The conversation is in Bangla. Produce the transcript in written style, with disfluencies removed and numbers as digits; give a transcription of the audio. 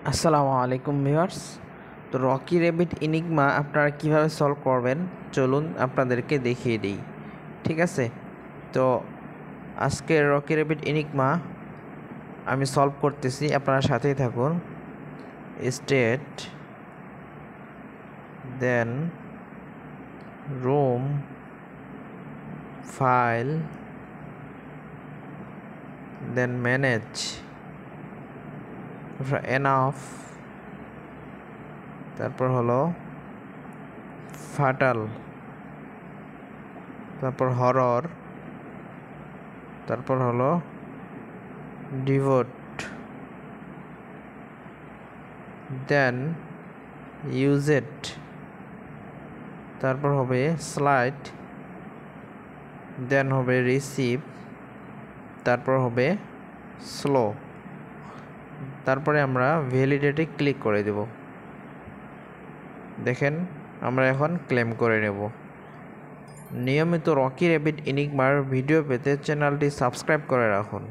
আসসালামু আলাইকুম ভিউয়ার্স। তো রকি র্যাবিট ইনিগমা আপনারা কিভাবে সলভ করবেন চলুন আপনাদেরকে দেখিয়ে দিই। ঠিক আছে, তো আজকে রকি র্যাবিট ইনিগমা আমি সলভ করতেছি, আপনারা সাথেই থাকুন। স্টেট, দেন রুম, ফাইল, দেন ম্যানেজ, এনাফ, তারপর হলো ফাটাল, তারপর হরর, তারপর হলো ডিভোট, দেন ইউজেড, তারপর হবে স্লাইড, দেন হবে রিসিভ, তারপর হবে স্লো, তারপরে আমরা ভ্যালিডেটে ক্লিক করে দেব। দেখেন আমরা এখন ক্লেম করে নেব। নিয়মিত রকি র্যাবিট ইনিগমার ভিডিও পেতে চ্যানেলটি সাবস্ক্রাইব করে রাখুন।